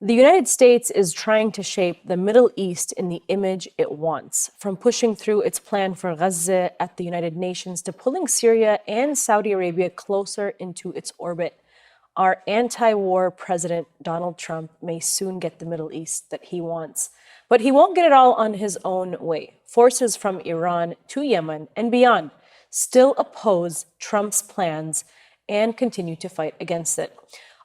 The United States is trying to shape the Middle East in the image it wants, from pushing through its plan for Gaza at the United Nations to pulling Syria and Saudi Arabia closer into its orbit. Our anti-war president, Donald Trump, may soon get the Middle East that he wants. But he won't get it all on his own way. Forces from Iran to Yemen and beyond still oppose Trump's plans and continue to fight against it.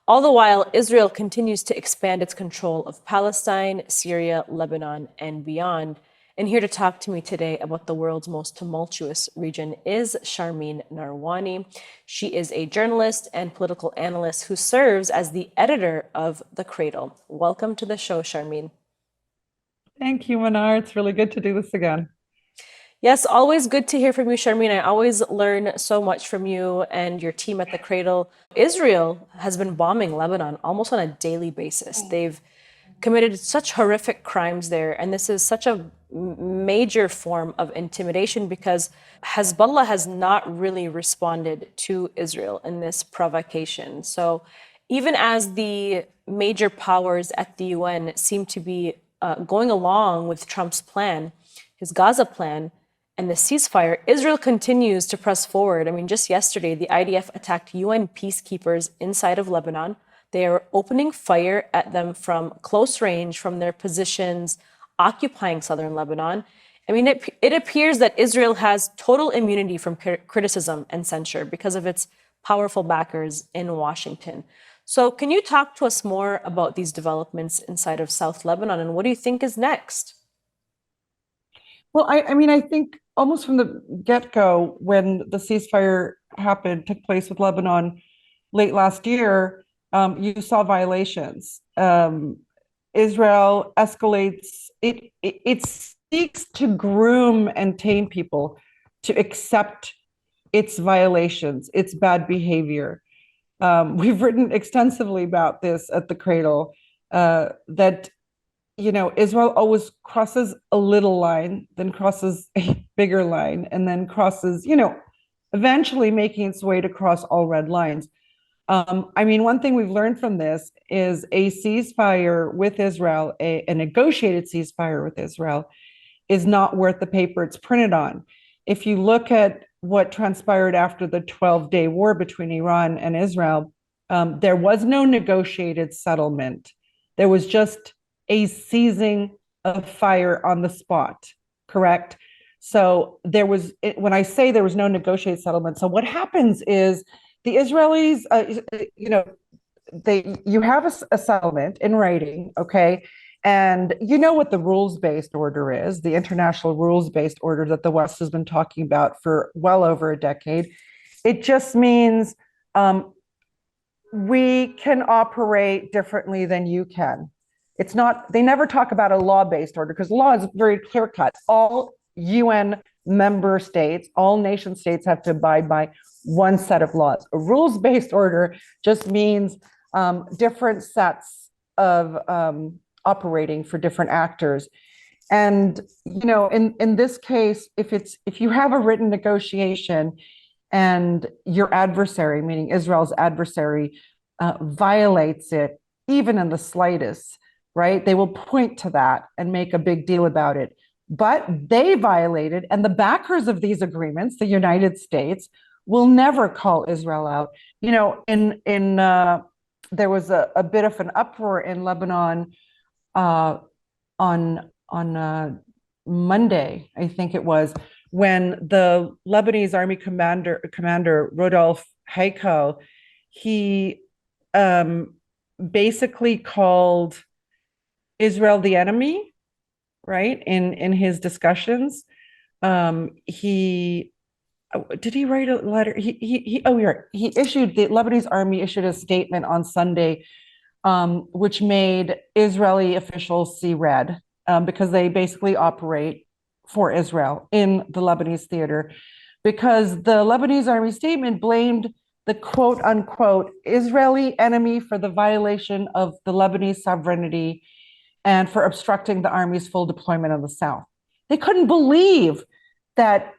All the while, Israel continues to expand its control of Palestine, Syria, Lebanon, and beyond. And here to talk to me today about the world's most tumultuous region is Sharmine Narwani. She is a journalist and political analyst who serves as the editor of The Cradle. Welcome to the show, Sharmine. Thank you, Manar. It's really good to do this again. Yes, always good to hear from you, Sharmine. I always learn so much from you and your team at The Cradle. Israel has been bombing Lebanon almost on a daily basis. They've committed such horrific crimes there, and this is such a major form of intimidation because Hezbollah has not really responded to Israel in this provocation. So even as the major powers at the UN seem to be going along with Trump's plan, his Gaza plan, and the ceasefire, Israel continues to press forward. I mean, just yesterday, the IDF attacked UN peacekeepers inside of Lebanon. They are opening fire at them from close range, from their positions, occupying southern Lebanon. I mean, it appears that Israel has total immunity from criticism and censure because of its powerful backers in Washington. So can you talk to us more about these developments inside of South Lebanon, and what do you think is next? Well, I think almost from the get-go, when the ceasefire took place with Lebanon late last year, you saw violations. Israel escalates. It seeks to groom and tame people to accept its violations, its bad behavior. We've written extensively about this at The Cradle, that Israel always crosses a little line, then crosses a bigger line, and then crosses, eventually making its way to cross all red lines. One thing we've learned from this is a ceasefire with Israel, a negotiated ceasefire with Israel, is not worth the paper it's printed on. If you look at what transpired after the 12-day war between Iran and Israel, there was no negotiated settlement. There was just a ceasing of fire on the spot, correct? So when I say there was no negotiated settlement, so what happens is the Israelis, you have a settlement in writing, okay? And you know what the rules-based order is, the international rules-based order that the West has been talking about for well over a decade. It just means we can operate differently than you can. It's not, they never talk about a law-based order because law is very clear-cut. All UN member states, all nation states have to abide by one set of laws. A rules-based order just means different sets of operating for different actors. And, in this case, if you have a written negotiation and your adversary, meaning Israel's adversary, violates it, even in the slightest, right? They will point to that and make a big deal about it. But they violated, and the backers of these agreements, the United States, will never call Israel out. There was a bit of an uproar in Lebanon on Monday, I think it was, when the Lebanese army commander Rodolphe Haiko, he basically called Israel the enemy, right? In his discussions, he write a letter? The Lebanese army issued a statement on Sunday, which made Israeli officials see red, because they basically operate for Israel in the Lebanese theater, because the Lebanese army statement blamed the quote unquote Israeli enemy for the violation of the Lebanese sovereignty and for obstructing the army's full deployment in the south. They couldn't believe that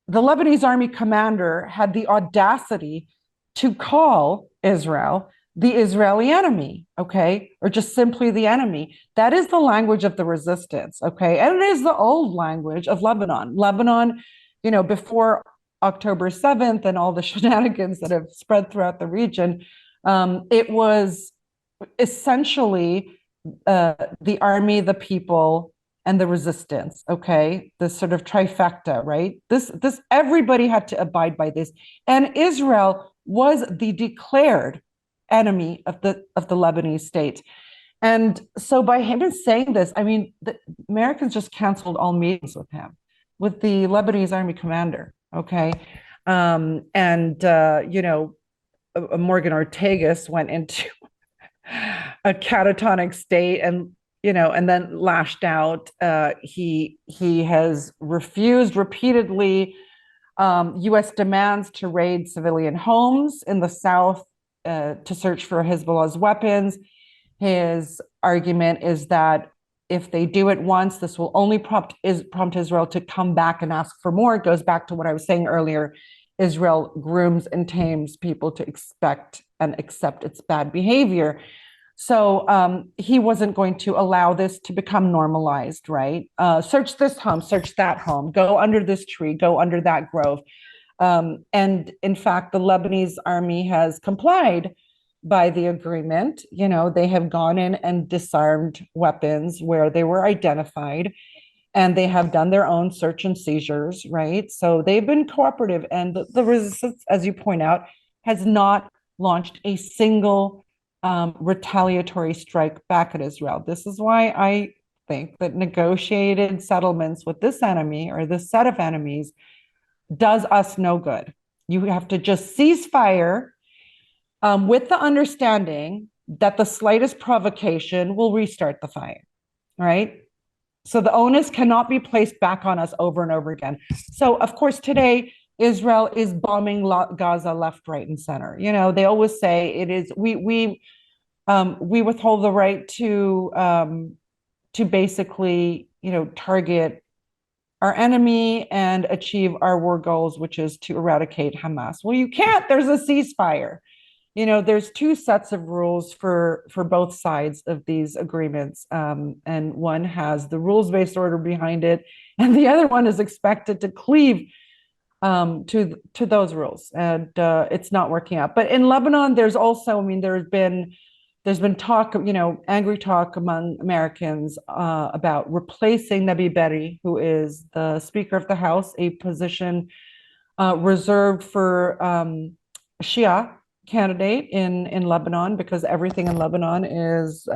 the Lebanese army commander had the audacity to call Israel the Israeli enemy, okay, or just simply the enemy. That is the language of the resistance, okay, and it is the old language of Lebanon. Lebanon, before October 7th and all the shenanigans that have spread throughout the region, it was essentially the army, the people, and the resistance. Okay, this sort of trifecta, right? This everybody had to abide by this, and Israel was the declared enemy of the Lebanese state. And so by him saying this, I mean, the Americans just canceled all meetings with him, with the Lebanese army commander. Okay, and Morgan Ortagus went into a catatonic state, and then lashed out. He has refused repeatedly U.S. demands to raid civilian homes in the south to search for Hezbollah's weapons. His argument is that if they do it once, this will only prompt Israel to come back and ask for more. It goes back to what I was saying earlier. Israel grooms and tames people to expect and accept its bad behavior. So he wasn't going to allow this to become normalized, right? Search this home, search that home, go under this tree, go under that grove. And in fact, the Lebanese army has complied by the agreement. They have gone in and disarmed weapons where they were identified, and they have done their own search and seizures, right? So they've been cooperative, and the resistance, as you point out, has not launched a single retaliatory strike back at Israel. This is why I think that negotiated settlements with this enemy or this set of enemies does us no good. You have to just cease fire with the understanding that the slightest provocation will restart the fire, right? So the onus cannot be placed back on us over and over again. So, of course, today, Israel is bombing Gaza left, right, and center. They always say it is, we withhold the right to basically, target our enemy and achieve our war goals, which is to eradicate Hamas. Well, you can't. There's a ceasefire. There's two sets of rules for both sides of these agreements, and one has the rules-based order behind it, and the other one is expected to cleave to those rules, and it's not working out. But in Lebanon, there's also, there's been talk, angry talk among Americans about replacing Nabi Berri, who is the Speaker of the House, a position reserved for Shia candidate in Lebanon, because everything in Lebanon is,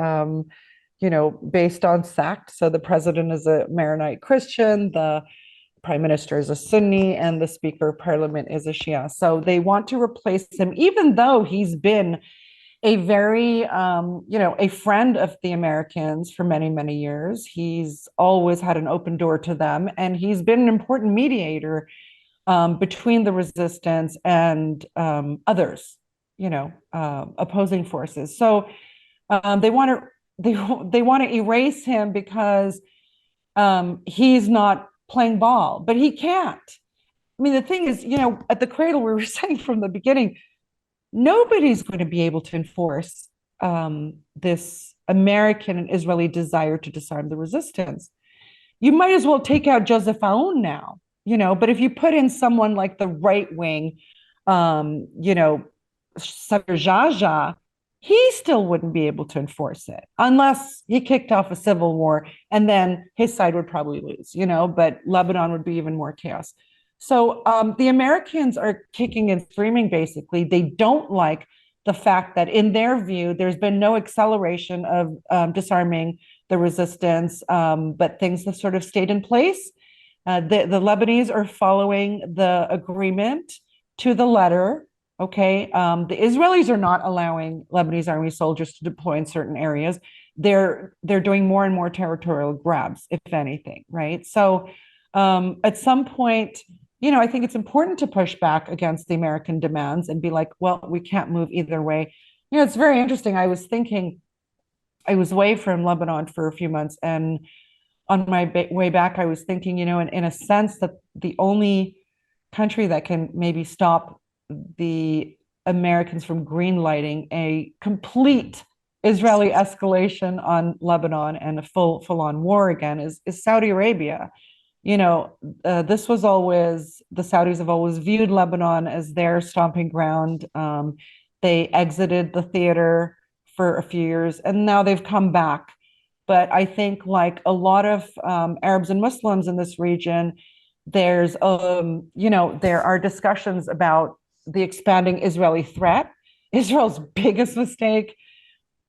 based on sect. So the president is a Maronite Christian, the prime minister is a Sunni, and the speaker of parliament is a Shia. So they want to replace him, even though he's been a very, a friend of the Americans for many, many years. He's always had an open door to them, and he's been an important mediator between the resistance and others, opposing forces. So they want to erase him because he's not playing ball, but he can't. The thing is, at the Cradle, we were saying from the beginning, nobody's going to be able to enforce this American and Israeli desire to disarm the resistance. You might as well take out Joseph Aoun now, but if you put in someone like the right wing, Sabir Jaja, he still wouldn't be able to enforce it unless he kicked off a civil war, and then his side would probably lose, but Lebanon would be even more chaos. So the Americans are kicking and screaming, basically. They don't like the fact that, in their view, there's been no acceleration of disarming the resistance, but things have sort of stayed in place. The Lebanese are following the agreement to the letter. Okay, the Israelis are not allowing Lebanese army soldiers to deploy in certain areas. They're doing more and more territorial grabs, if anything, right? So at some point, I think it's important to push back against the American demands and be like, well, we can't move either way. It's very interesting. I was thinking, I was away from Lebanon for a few months, and on my way back, I was thinking, in a sense, that the only country that can maybe stop the Americans from greenlighting a complete Israeli escalation on Lebanon and a full-on war again is Saudi Arabia. This was always, the Saudis have always viewed Lebanon as their stomping ground. They exited the theater for a few years and now they've come back. But I think, like a lot of Arabs and Muslims in this region, there are discussions about the expanding Israeli threat. Israel's biggest mistake,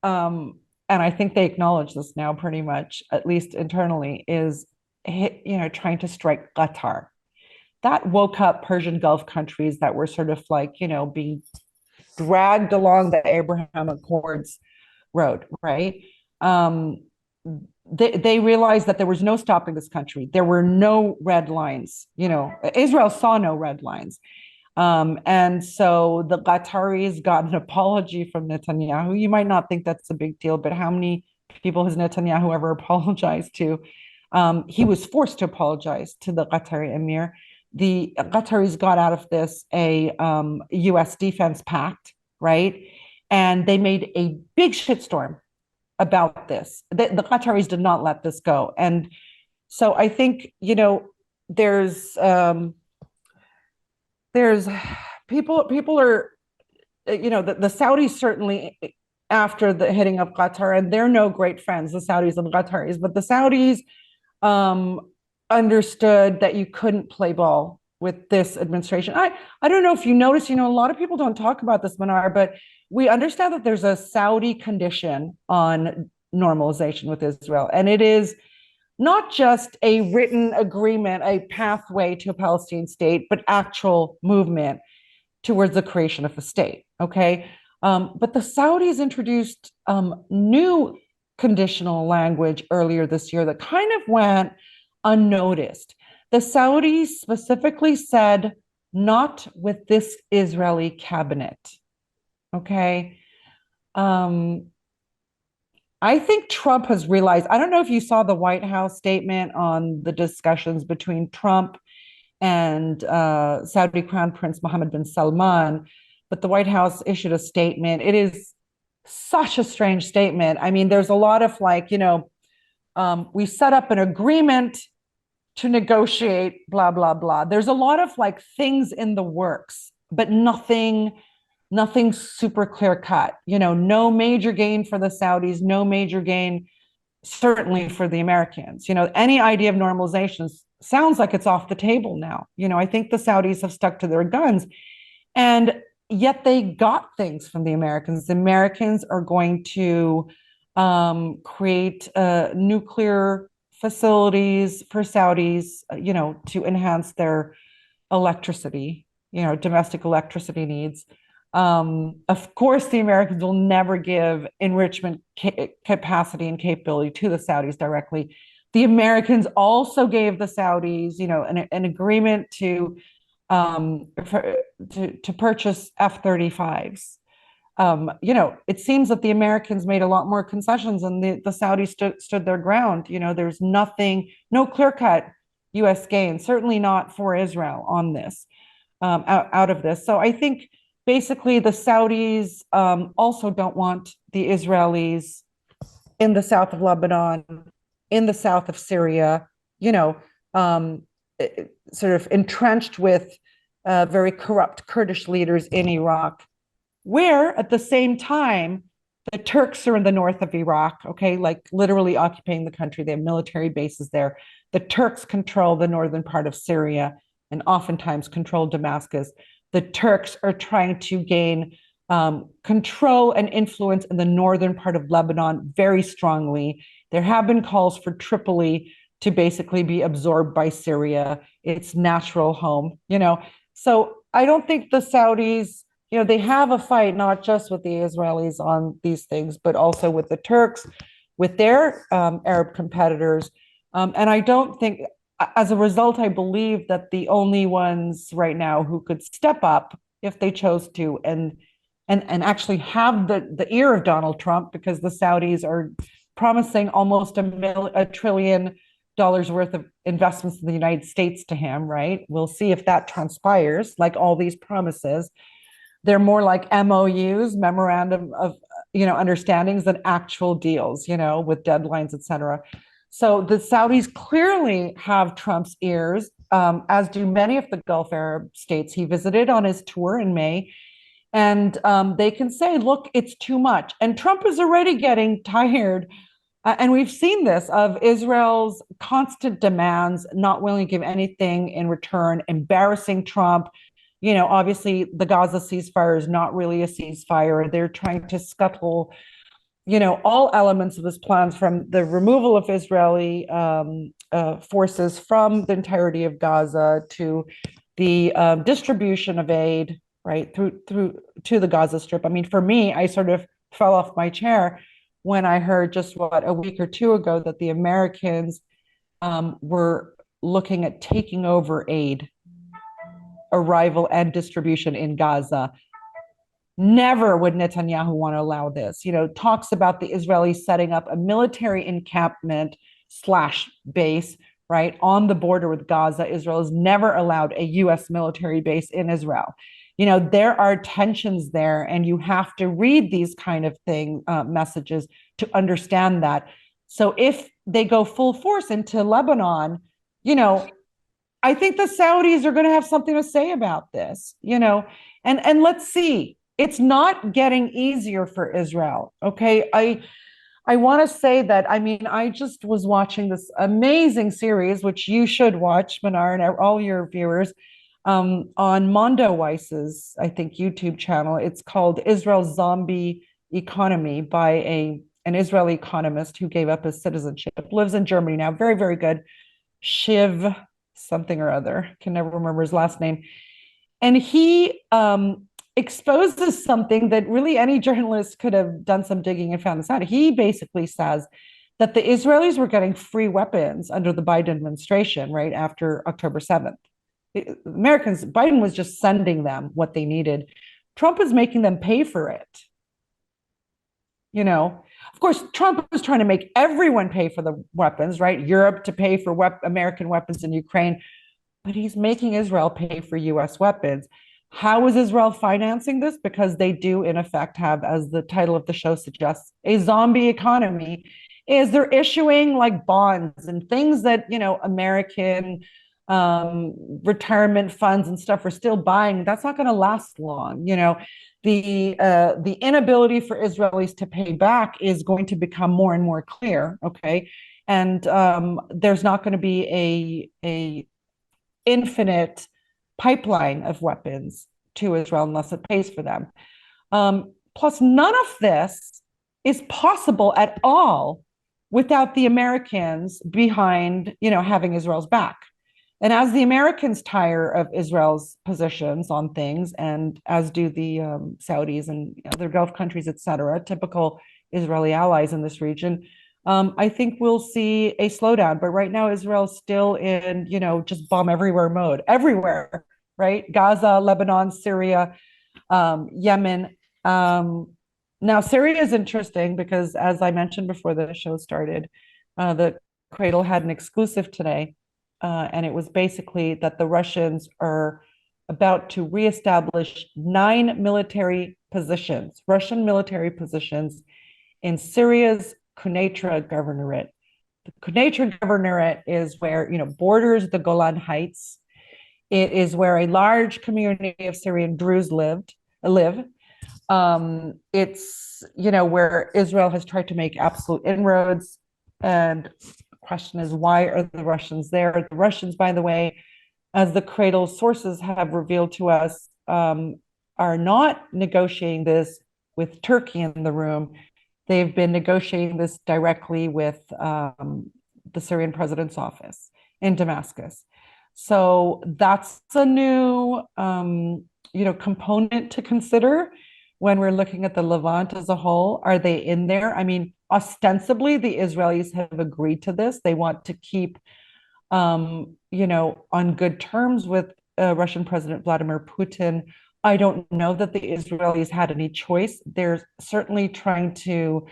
and I think they acknowledge this now pretty much, at least internally, is trying to strike Qatar. That woke up Persian Gulf countries that were sort of like, being dragged along the Abraham Accords road, right? They realized that there was no stopping this country. There were no red lines. Israel saw no red lines. And so the Qataris got an apology from Netanyahu. You might not think that's a big deal, but how many people has Netanyahu ever apologized to? He was forced to apologize to the Qatari emir. The Qataris got out of this a U.S. defense pact, right? And they made a big shitstorm about this. The Qataris did not let this go. And so I think, there's people are, the Saudis certainly, after the hitting of Qatar, and they're no great friends, the Saudis and the Qataris, but the Saudis understood that you couldn't play ball with this administration. I don't know if you notice, a lot of people don't talk about this, Manar, but we understand that there's a Saudi condition on normalization with Israel. And it is not just a written agreement, a pathway to a Palestinian state, but actual movement towards the creation of a state. Okay. But the Saudis introduced new conditional language earlier this year that kind of went unnoticed. The Saudis specifically said, not with this Israeli cabinet. Okay. I think Trump has realized, I don't know if you saw the White House statement on the discussions between Trump and Saudi Crown Prince Mohammed bin Salman, but the White House issued a statement. It is such a strange statement. I mean, there's a lot of like, we set up an agreement to negotiate, blah, blah, blah. There's a lot of like things in the works, but nothing super clear cut. No major gain for the Saudis, no major gain certainly for the Americans. Any idea of normalization sounds like it's off the table now. I think the Saudis have stuck to their guns, and yet they got things from the Americans. The Americans are going to create nuclear facilities for Saudis, to enhance their electricity, domestic electricity needs. Of course, the Americans will never give enrichment capacity and capability to the Saudis directly. The Americans also gave the Saudis, an agreement to purchase F-35s. It seems that the Americans made a lot more concessions and the Saudis stood their ground. There's no clear-cut U.S. gain, certainly not for Israel on this, out of this. So I think basically the Saudis also don't want the Israelis in the south of Lebanon, in the south of Syria, sort of entrenched with very corrupt Kurdish leaders in Iraq, where at the same time, the Turks are in the north of Iraq, okay, like literally occupying the country. They have military bases there. The Turks control the northern part of Syria and oftentimes control Damascus. The Turks are trying to gain control and influence in the northern part of Lebanon very strongly. There have been calls for Tripoli to basically be absorbed by Syria, its natural home, So I don't think the Saudis, they have a fight not just with the Israelis on these things, but also with the Turks, with their Arab competitors. And I don't think, as a result, I believe that the only ones right now who could step up if they chose to and actually have the ear of Donald Trump, because the Saudis are promising almost $1 trillion worth of investments in the United States to him, right? We'll see if that transpires, like all these promises. they're more like MOUs, memorandum of understandings, than actual deals, with deadlines, etc. So the Saudis clearly have Trump's ears, as do many of the Gulf Arab states he visited on his tour in May. And they can say, look, it's too much. And Trump is already getting tired. And we've seen this of Israel's constant demands, not willing to give anything in return, embarrassing Trump. Obviously, the Gaza ceasefire is not really a ceasefire. They're trying to scuttle, all elements of his plans, from the removal of Israeli forces from the entirety of Gaza to the distribution of aid, right, through to the Gaza Strip. I mean, for me, I sort of fell off my chair when I heard just a week or two ago that the Americans were looking at taking over aid arrival and distribution in Gaza. Never would Netanyahu want to allow this. Talks about the Israelis setting up a military encampment slash base, right, on the border with Gaza. Israel has never allowed a U.S. military base in Israel. There are tensions there, and you have to read these kind of messages to understand that. So if they go full force into Lebanon, I think the Saudis are going to have something to say about this, and let's see. It's not getting easier for Israel. Okay. I want to say that, I just was watching this amazing series, which you should watch, Manar, and all your viewers, on Mondo Weiss's, I think, YouTube channel. It's called Israel's Zombie Economy, by an Israeli economist who gave up his citizenship, lives in Germany now. Very, very good. Shiv something or other, can never remember his last name. And he exposes something that really any journalist could have done some digging and found this out. He basically says that the Israelis were getting free weapons under the Biden administration, right after October 7th. Biden was just sending them what they needed. Trump is making them pay for it. Of course, Trump was trying to make everyone pay for the weapons, right? Europe to pay for American weapons in Ukraine, but he's making Israel pay for US weapons. How is Israel financing this? Because they do, in effect, have, as the title of the show suggests, a zombie economy. Is they're issuing like bonds and things that, American retirement funds and stuff are still buying. That's not going to last long. The inability for Israelis to pay back is going to become more and more clear. Okay. And there's not going to be a infinite pipeline of weapons to Israel unless it pays for them. Plus, none of this is possible at all without the Americans behind, having Israel's back. And as the Americans tire of Israel's positions on things, and as do the Saudis and other Gulf countries, et cetera, typical Israeli allies in this region, I think we'll see a slowdown. But right now, Israel's still in, just bomb everywhere mode, everywhere, right? Gaza, Lebanon, Syria, Yemen. Now, Syria is interesting because, as I mentioned before the show started, the Cradle had an exclusive today. And it was basically that the Russians are about to reestablish 9 military positions, Russian military positions, in Syria's Quneitra Governorate. The Quneitra Governorate is where, borders the Golan Heights. It is where a large community of Syrian Druze live. It's, where Israel has tried to make absolute inroads. And question is, why are the Russians there? The Russians, by the way, as the Cradle sources have revealed to us, are not negotiating this with Turkey in the room. They've been negotiating this directly with the Syrian president's office in Damascus. So that's a new, component to consider when we're looking at the Levant as a whole. Are they in there? Ostensibly, the Israelis have agreed to this. They want to keep, on good terms with Russian President Vladimir Putin. I don't know that the Israelis had any choice. They're certainly trying to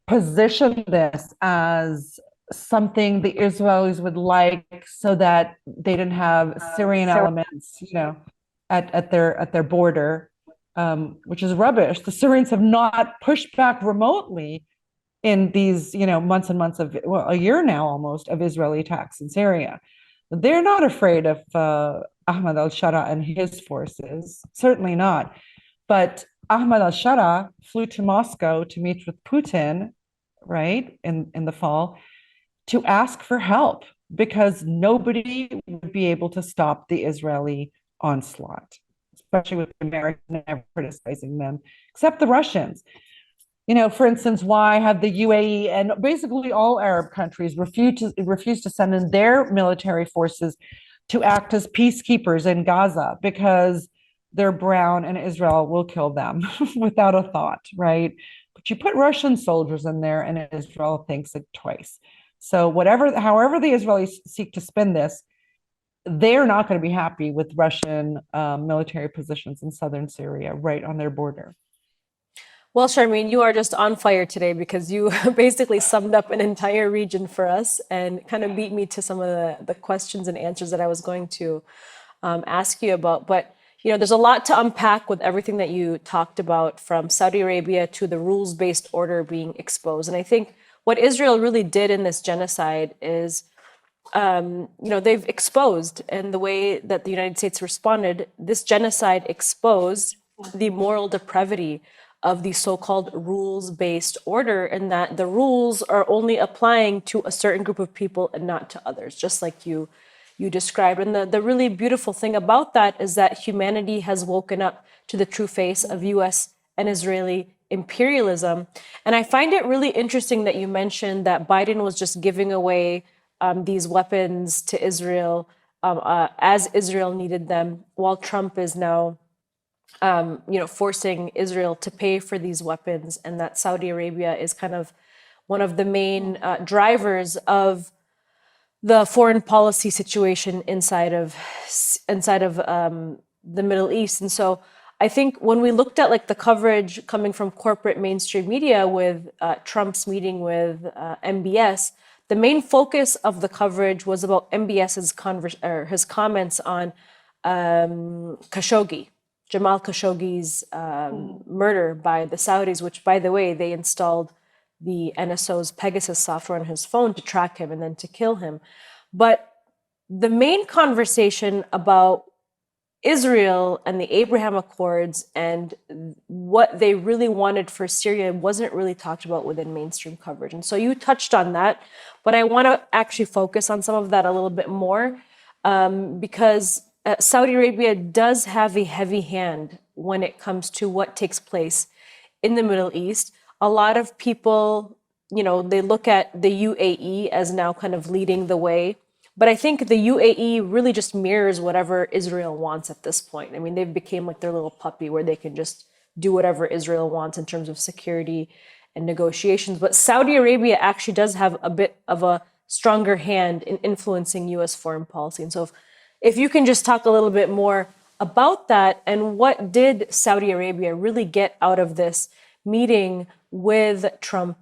position this as something the Israelis would like, so that they didn't have Syrian elements, at their border, which is rubbish. The Syrians have not pushed back remotely in these, months and months of, well, a year now almost, of Israeli attacks in Syria. They're not afraid of Ahmad al-Shara and his forces, certainly not. But Ahmad al-Shara flew to Moscow to meet with Putin, right, in the fall, to ask for help because nobody would be able to stop the Israeli onslaught, especially with America never criticizing them, except the Russians. For instance, why have the UAE and basically all Arab countries refused to send in their military forces to act as peacekeepers in Gaza? Because they're brown and Israel will kill them without a thought, right? But you put Russian soldiers in there and Israel thinks it twice. So however the Israelis seek to spin this, they're not going to be happy with Russian military positions in southern Syria, right on their border. Well, Sharmine, you are just on fire today because you basically summed up an entire region for us and kind of beat me to some of the questions and answers that I was going to ask you about. But, there's a lot to unpack with everything that you talked about, from Saudi Arabia to the rules-based order being exposed. And I think what Israel really did in this genocide is, they've exposed, and the way that the United States responded, this genocide exposed the moral depravity of the so-called rules-based order, and that the rules are only applying to a certain group of people and not to others, just like you described. And the really beautiful thing about that is that humanity has woken up to the true face of U.S. and Israeli imperialism. And I find it really interesting that you mentioned that Biden was just giving away these weapons to Israel as Israel needed them, while Trump is now forcing Israel to pay for these weapons, and that Saudi Arabia is kind of one of the main drivers of the foreign policy situation inside of the Middle East. And so I think when we looked at the coverage coming from corporate mainstream media with Trump's meeting with MBS, the main focus of the coverage was about MBS's his comments on Khashoggi. Jamal Khashoggi's murder by the Saudis, which, by the way, they installed the NSO's Pegasus software on his phone to track him and then to kill him. But the main conversation about Israel and the Abraham Accords and what they really wanted for Syria wasn't really talked about within mainstream coverage. And so you touched on that, but I want to actually focus on some of that a little bit more because Saudi Arabia does have a heavy hand when it comes to what takes place in the Middle East. A lot of people, they look at the UAE as now kind of leading the way. But I think the UAE really just mirrors whatever Israel wants at this point. I mean, they've become like their little puppy where they can just do whatever Israel wants in terms of security and negotiations. But Saudi Arabia actually does have a bit of a stronger hand in influencing U.S. foreign policy. And so if you can just talk a little bit more about that, and what did Saudi Arabia really get out of this meeting with Trump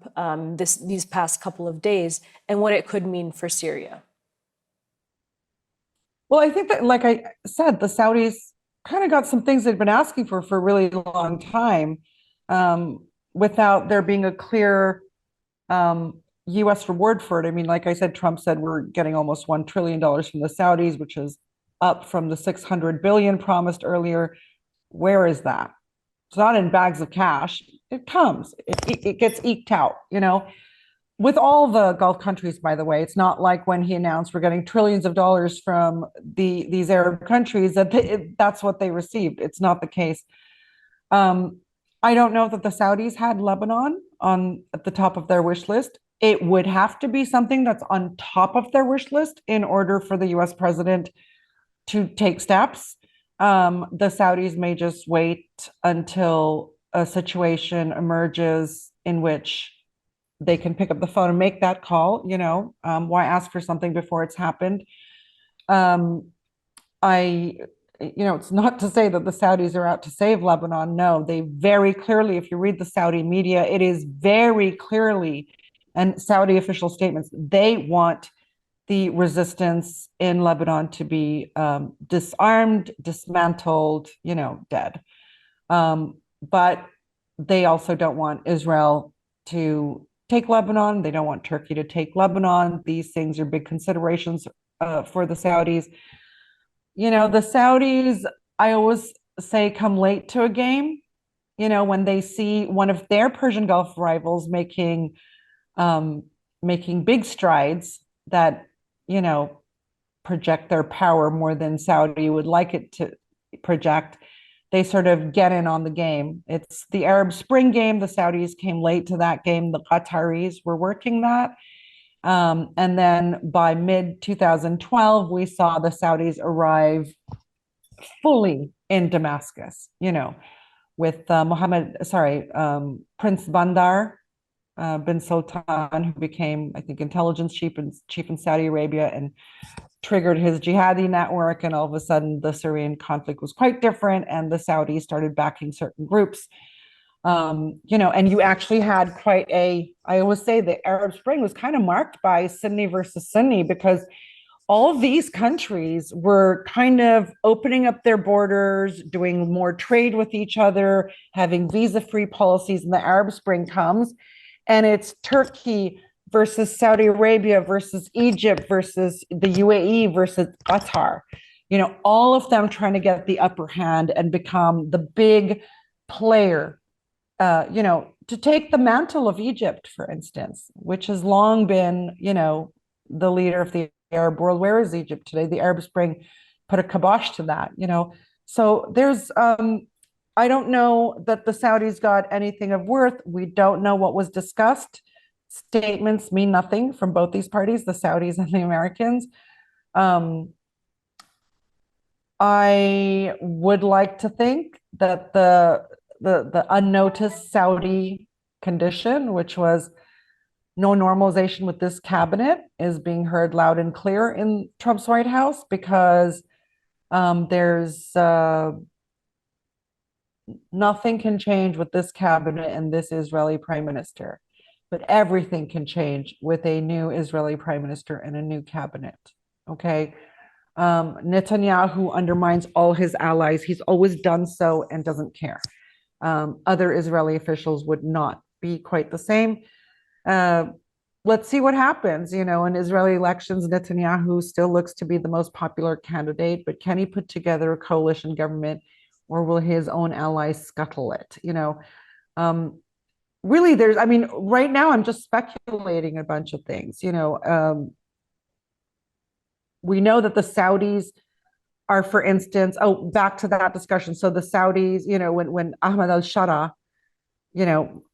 these past couple of days, and what it could mean for Syria? Well, I think that, like I said, the Saudis kind of got some things they'd been asking for a really long time, without there being a clear U.S. reward for it. I mean, like I said, Trump said we're getting almost $1 trillion from the Saudis, which is up from the $600 billion promised earlier. Where is that? It's not in bags of cash. It comes. It gets eked out, With all the Gulf countries, by the way, it's not like when he announced we're getting trillions of dollars from these Arab countries that's what they received. It's not the case. I don't know that the Saudis had Lebanon at the top of their wish list. It would have to be something that's on top of their wish list in order for the U.S. president to take steps. The Saudis may just wait until a situation emerges in which they can pick up the phone and make that call. Why ask for something before it's happened? It's not to say that the Saudis are out to save Lebanon. No, they very clearly, if you read the Saudi media, it is very clearly, and Saudi official statements, they want the resistance in Lebanon to be disarmed, dismantled, dead. But they also don't want Israel to take Lebanon. They don't want Turkey to take Lebanon. These things are big considerations for the Saudis. The Saudis, I always say, come late to a game. When they see one of their Persian Gulf rivals making big strides that, project their power more than Saudi would like it to project, they sort of get in on the game. It's the Arab Spring game. The Saudis came late to that game. The Qataris were working that. And then by mid 2012, we saw the Saudis arrive fully in Damascus, with Prince Bandar bin Sultan, who became, I think, intelligence chief in Saudi Arabia and triggered his jihadi network. And all of a sudden, the Syrian conflict was quite different, and the Saudis started backing certain groups. And you actually had I always say the Arab Spring was kind of marked by Sunni versus Sunni, because all of these countries were kind of opening up their borders, doing more trade with each other, having visa-free policies, and the Arab Spring comes, and it's Turkey versus Saudi Arabia versus Egypt versus the UAE versus Qatar. All of them trying to get the upper hand and become the big player, to take the mantle of Egypt, for instance, which has long been, the leader of the Arab world. Where is Egypt today? The Arab Spring put a kibosh to that, So there's, I don't know that the Saudis got anything of worth. We don't know what was discussed. Statements mean nothing from both these parties, the Saudis and the Americans. I would like to think that the unnoticed Saudi condition, which was no normalization with this cabinet, is being heard loud and clear in Trump's White House, because there's nothing can change with this cabinet and this Israeli prime minister, but everything can change with a new Israeli prime minister and a new cabinet. Okay. Netanyahu undermines all his allies. He's always done so and doesn't care. Other Israeli officials would not be quite the same. Let's see what happens. In Israeli elections, Netanyahu still looks to be the most popular candidate, but can he put together a coalition government, or will his own allies scuttle it? Really, right now I'm just speculating a bunch of things. We know that the Saudis are, for instance, back to that discussion. So the Saudis, when Ahmad al-Shara,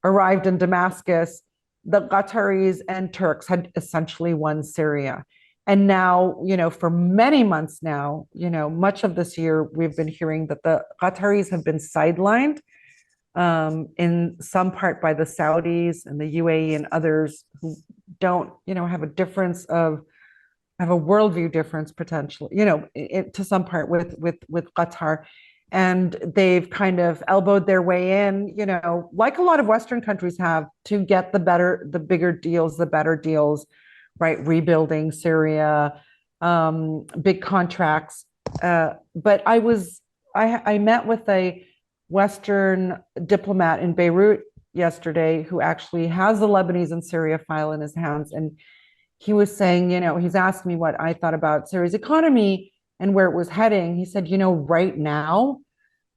arrived in Damascus, the Qataris and Turks had essentially won Syria. And now, for many months now, much of this year, we've been hearing that the Qataris have been sidelined, in some part by the Saudis and the UAE and others who don't, have a worldview difference potentially, to some part with Qatar. And they've kind of elbowed their way in, like a lot of Western countries have, to get the bigger deals, the better deals, right? Rebuilding Syria, big contracts. But I met with a Western diplomat in Beirut yesterday who actually has the Lebanese and Syria file in his hands. And he was saying, he's asked me what I thought about Syria's economy and where it was heading. He said, right now,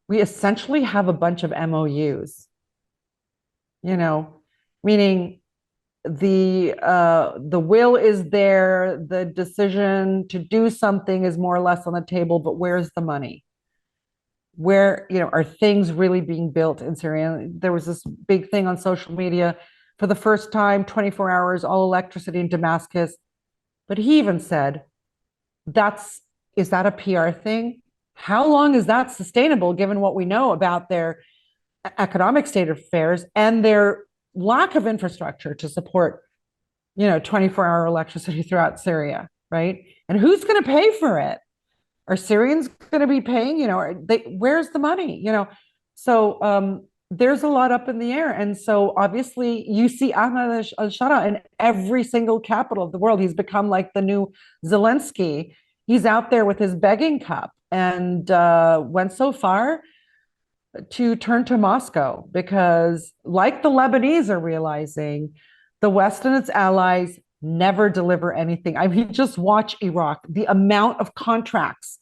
we essentially have a bunch of MOUs, meaning the will is there, the decision to do something is more or less on the table, but where's the money? Where, are things really being built in Syria? There was this big thing on social media, for the first time, 24 hours, all electricity in Damascus. But he even said, is that a PR thing? How long is that sustainable, given what we know about their economic state of affairs and their lack of infrastructure to support, 24-hour electricity throughout Syria, right? And who's going to pay for it? Are Syrians going to be paying? Where's the money? So there's a lot up in the air. And so obviously you see Ahmed al-Shara in every single capital of the world. He's become like the new Zelensky. He's out there with his begging cup and went so far to turn to Moscow because, like the Lebanese are realizing, the West and its allies never deliver anything. I mean, just watch Iraq, the amount of contracts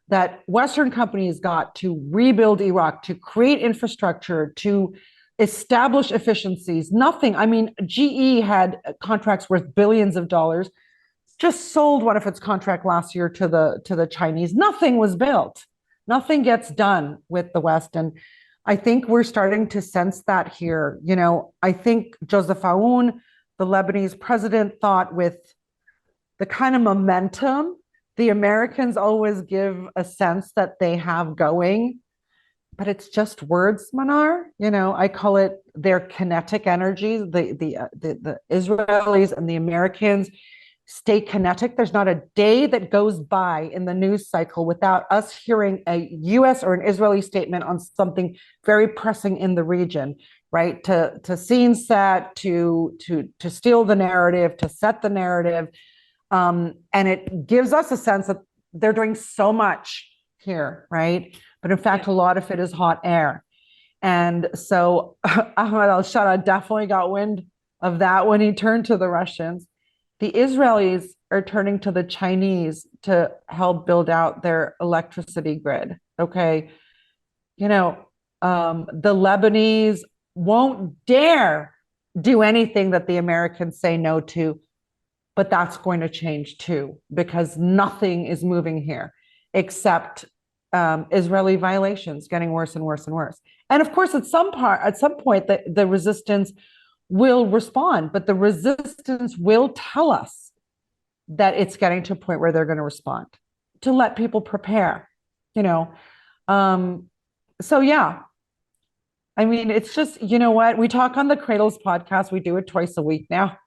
that Western companies got to rebuild Iraq, to create infrastructure, to establish efficiencies. Nothing. I mean, GE had contracts worth billions of dollars, just sold one of its contract last year to the Chinese. Nothing was built. Nothing gets done with the West. And I think we're starting to sense that here. You know, I think Joseph Aoun, the Lebanese president, thought with the kind of momentum the Americans always give a sense that they have going, but it's just words, Manar. You know, I call it their kinetic energy. The Israelis and the Americans stay kinetic. There's not a day that goes by in the news cycle without us hearing a U.S. or an Israeli statement on something very pressing in the region, right? To scene set, to steal the narrative, to set the narrative. And it gives us a sense that they're doing so much here, right? But in fact, a lot of it is hot air. And so Ahmed al-Shara definitely got wind of that when he turned to the Russians. The Israelis are turning to the Chinese to help build out their electricity grid. Okay. You know, the Lebanese won't dare do anything that the Americans say no to, but that's going to change too, because nothing is moving here except Israeli violations getting worse and worse and worse. And of course, at some point, the resistance will respond, but the resistance will tell us that it's getting to a point where they're going to respond, to let people prepare, you know. So yeah, I mean, it's just, you know what, we talk on the Cradles podcast, we do it twice a week now,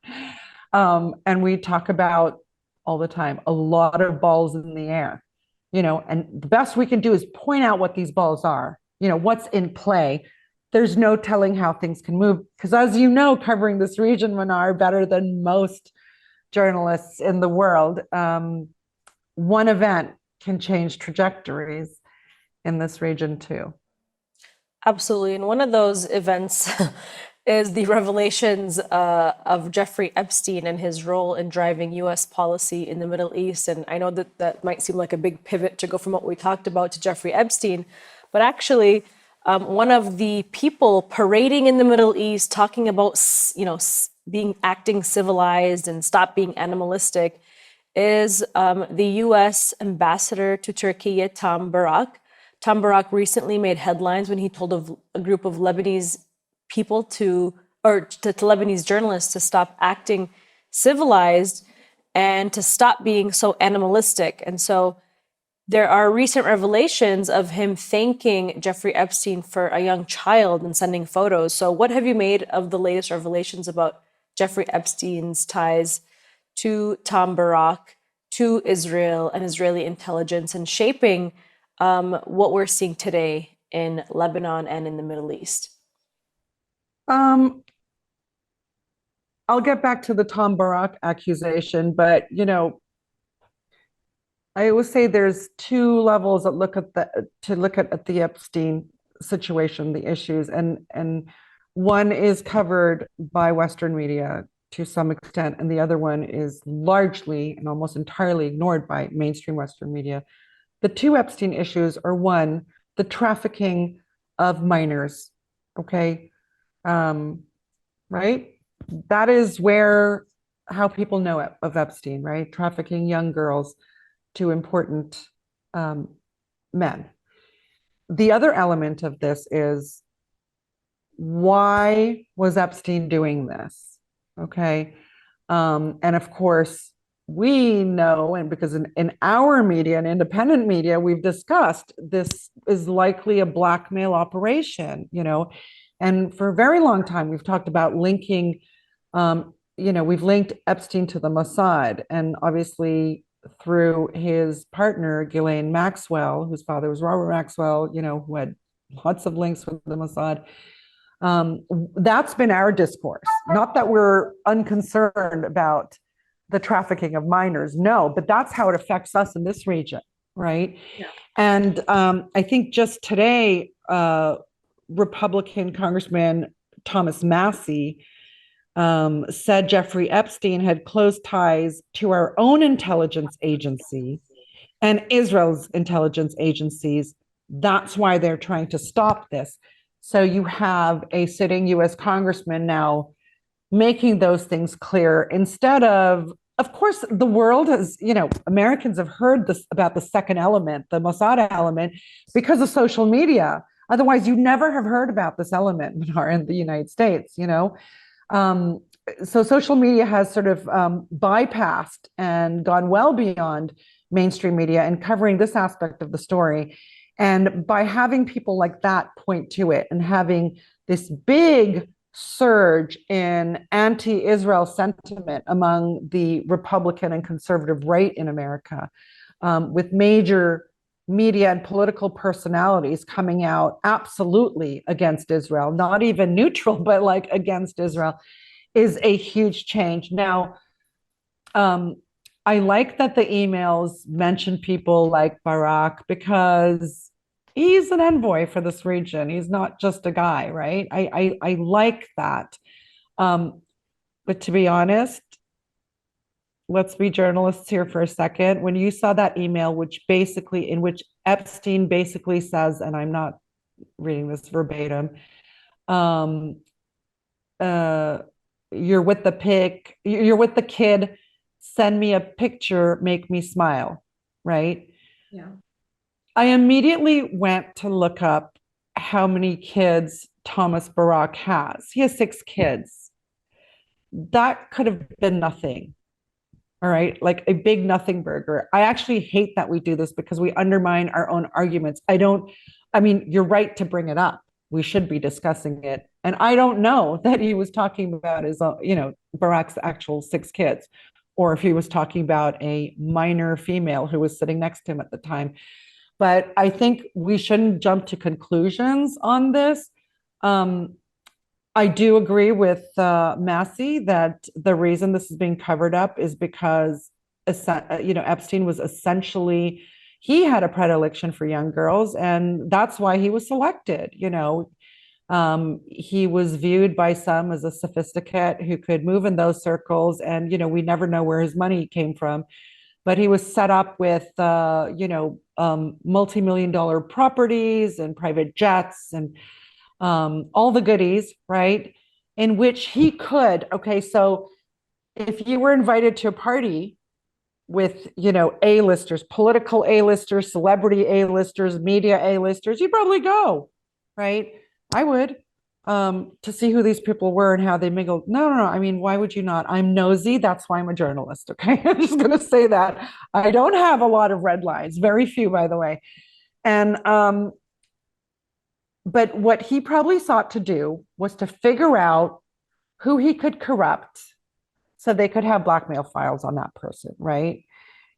and we talk about all the time a lot of balls in the air, you know, and the best we can do is point out what these balls are, you know, what's in play. There's no telling how things can move. Because as you know, covering this region, Manar, better than most journalists in the world, one event can change trajectories in this region too. Absolutely. And one of those events is the revelations of Jeffrey Epstein and his role in driving US policy in the Middle East. And I know that that might seem like a big pivot to go from what we talked about to Jeffrey Epstein, but actually, one of the people parading in the Middle East, talking about, you know, acting civilized and stop being animalistic, is the U.S. ambassador to Turkey, Tom Barak. Tom Barak recently made headlines when he told a group of Lebanese people to Lebanese journalists to stop acting civilized and to stop being so animalistic. And so there are recent revelations of him thanking Jeffrey Epstein for a young child and sending photos. So what have you made of the latest revelations about Jeffrey Epstein's ties to Tom Barak, to Israel and Israeli intelligence, and shaping what we're seeing today in Lebanon and in the Middle East? I'll get back to the Tom Barak accusation, but you know, I always say there's two levels that look at the Epstein situation, the issues, and one is covered by Western media to some extent, and the other one is largely and almost entirely ignored by mainstream Western media. The two Epstein issues are, one, the trafficking of minors. Okay, right? That is how people know of Epstein, right? Trafficking young girls to important men. The other element of this is, why was Epstein doing this? Okay. And of course, we know, and because in our media and independent media, we've discussed this is likely a blackmail operation, you know, and for a very long time, we've talked about linking, you know, we've linked Epstein to the Mossad, and obviously through his partner, Ghislaine Maxwell, whose father was Robert Maxwell, you know, who had lots of links with the Mossad. That's been our discourse. Not that we're unconcerned about the trafficking of minors, no, but that's how it affects us in this region, right? Yeah. And I think just today, Republican Congressman Thomas Massey said Jeffrey Epstein had close ties to our own intelligence agency and Israel's intelligence agencies. That's why they're trying to stop this. So you have a sitting U.S. congressman now making those things clear instead of course, the world has, Americans have heard this about the second element, the Mossad element, because of social media. Otherwise, you never have heard about this element in the United States, so social media has sort of bypassed and gone well beyond mainstream media and covering this aspect of the story. And by having people like that point to it and having this big surge in anti-Israel sentiment among the Republican and conservative right in America, with major media and political personalities coming out absolutely against Israel, not even neutral, but like against Israel, is a huge change. Now, I like that the emails mention people like Barak because he's an envoy for this region. He's not just a guy, right? I like that. But to be honest, let's be journalists here for a second. When you saw that email, in which Epstein basically says, and I'm not reading this verbatim, you're with the kid, send me a picture, make me smile, right? Yeah. I immediately went to look up how many kids Thomas Barak has. He has 6 kids. That could have been nothing. All right, like a big nothing burger. I actually hate that we do this because we undermine our own arguments. You're right to bring it up. We should be discussing it. And I don't know that he was talking about Barak's actual 6 kids, or if he was talking about a minor female who was sitting next to him at the time. But I think we shouldn't jump to conclusions on this. I do agree with Massey that the reason this is being covered up is because Epstein was he had a predilection for young girls, and that's why he was selected. He was viewed by some as a sophisticate who could move in those circles, and we never know where his money came from. But he was set up with multi-million-dollar properties and private jets and all the goodies, right? In which he could, okay, so if you were invited to a party with, A-listers, political A-listers, celebrity A-listers, media A-listers, you'd probably go, right? I would, to see who these people were and how they mingled. No. I mean, why would you not? I'm nosy. That's why I'm a journalist, okay? I'm just going to say that. I don't have a lot of red lines, very few, by the way. And, but what he probably sought to do was to figure out who he could corrupt so they could have blackmail files on that person, right?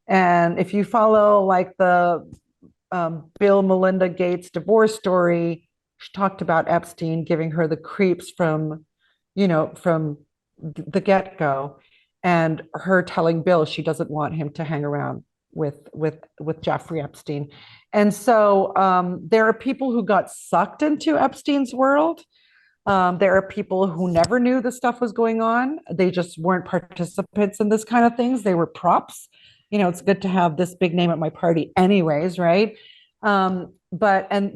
And if you follow like the Bill Melinda Gates divorce story, she talked about Epstein giving her the creeps from the get-go, and her telling Bill she doesn't want him to hang around with Jeffrey Epstein. And so there are people who got sucked into Epstein's world. There are people who never knew this stuff was going on. They just weren't participants in this kind of things. They were props. It's good to have this big name at my party anyways, right? And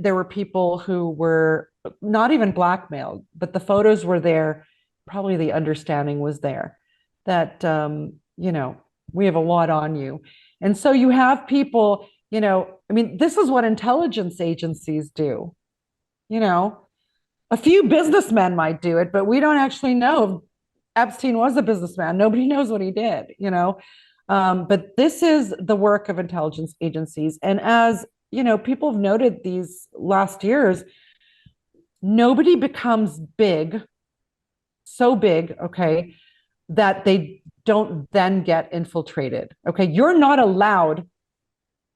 there were people who were not even blackmailed, but the photos were there. Probably the understanding was there that, we have a lot on you. And so you have people, this is what intelligence agencies do. A few businessmen might do it, but we don't actually know Epstein was a businessman. Nobody knows what he did, but this is the work of intelligence agencies. And as, people have noted these last years, nobody becomes big, so big, okay, that they don't then get infiltrated. Okay. You're not allowed